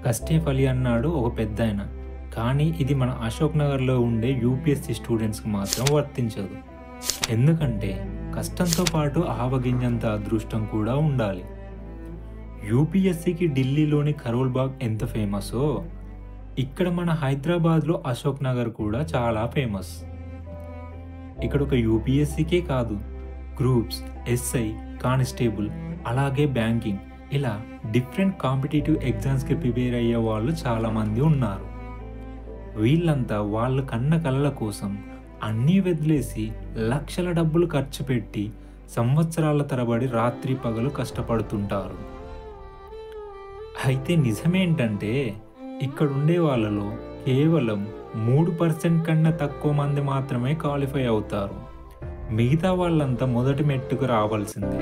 కస్టేఫ్ అలీ అన్నాడు ఒక పెద్దాయన. కానీ ఇది మన అశోక్ నగర్లో ఉండే యూపీఎస్సీ స్టూడెంట్స్కి మాత్రం వర్తించదు. ఎందుకంటే కష్టంతో పాటు ఆవగింజంత అదృష్టం కూడా ఉండాలి. యూపీఎస్సీకి ఢిల్లీలోని కరోల్ బాగ్ ఎంత ఫేమసో, ఇక్కడ మన హైదరాబాద్లో అశోక్ నగర్ కూడా చాలా ఫేమస్. ఇక్కడ ఒక యూపీఎస్సీకే కాదు, గ్రూప్స్, ఎస్ఐ, కానిస్టేబుల్, అలాగే బ్యాంకింగ్, ఇలా డిఫరెంట్ కాంపిటేటివ్ ఎగ్జామ్స్కి ప్రిపేర్ అయ్యే వాళ్ళు చాలామంది ఉన్నారు. వీళ్ళంతా వాళ్ళ కన్న కలల కోసం అన్నీ వదిలేసి లక్షల డబ్బులు ఖర్చు పెట్టి సంవత్సరాల తరబడి రాత్రి పగలు కష్టపడుతుంటారు. అయితే నిజమేంటంటే ఇక్కడుండే వాళ్ళలో కేవలం 3% కన్నా తక్కువ మంది మాత్రమే క్వాలిఫై అవుతారు. మిగతా వాళ్ళంతా మొదటి మెట్టుకు రావాల్సిందే.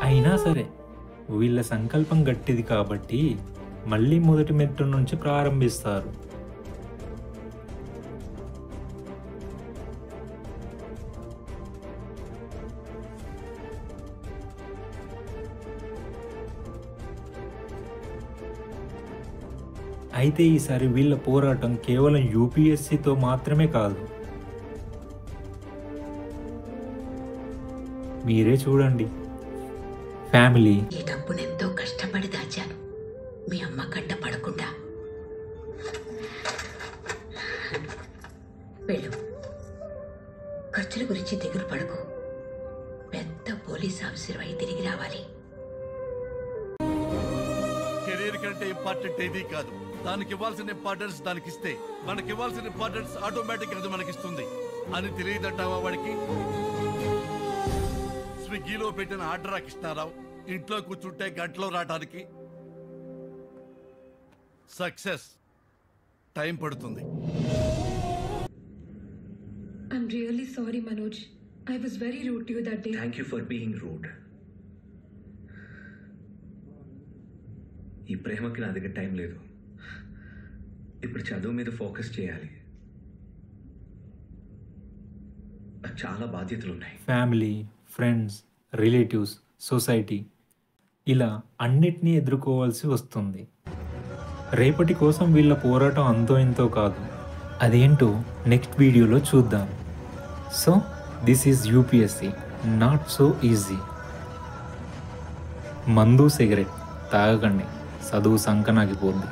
అయినా సరే వీళ్ళ సంకల్పం గట్టిది కాబట్టి మళ్ళీ మొదటి మెట్టు నుంచి ప్రారంభిస్తారు. అయితే ఈసారి వీళ్ళ పోరాటం కేవలం యూపీఎస్సీతో మాత్రమే కాదు. మీరే చూడండి. ఫ్యామిలీ, ఈ డబ్బునెంతో కష్టపడి దాచాను మీ అమ్మ కంట పడకుండా. వెళ్ళు, ఖర్చుల గురించి దిగులు పడకు. పెద్ద పోలీస్ ఆఫీసర్ అయి తిరిగి రావాలి. కెరీర్ కంటే ఇంపార్టెంట్ ఏదీ కాదు. దానికి ఇవ్వాల్సిన ఇంపార్టెన్స్ దానికి ఇస్తే మనకి ఇవ్వాల్సిన ఇంపార్టెన్స్ ఆటోమేటిక్ అది మనకిస్తుంది అని తెలియదంటావా వాడికి? స్విగ్గీలో పెట్టిన ఆర్డర్ కృష్ణారావు ఇంట్లో కూర్చుంటే గంటలో రావడానికి. సక్సెస్ టైం పడుతుంది. I'm really sorry, Manoj. I was very rude to you that day. Thank you for being rude. ఈ ప్రేమకి నా దగ్గర టైం లేదు. ఇప్పుడు చదువు మీద ఫోకస్ చేయాలి. నాకు చాలా బాధ్యతలు ఉన్నాయి. ఫ్యామిలీ, ఫ్రెండ్స్, రిలేటివ్స్, సొసైటీ, ఇలా అన్నిటినీ ఎదుర్కోవాల్సి వస్తుంది. రేపటి కోసం వీళ్ళ పోరాటం అంతో ఇంతో కాదు. అదేంటో నెక్స్ట్ వీడియోలో చూద్దాం. So this is UPSC, not so easy. మందు సిగరెట్ తాగకండి, చదువు సంకనాగిపోద్ది.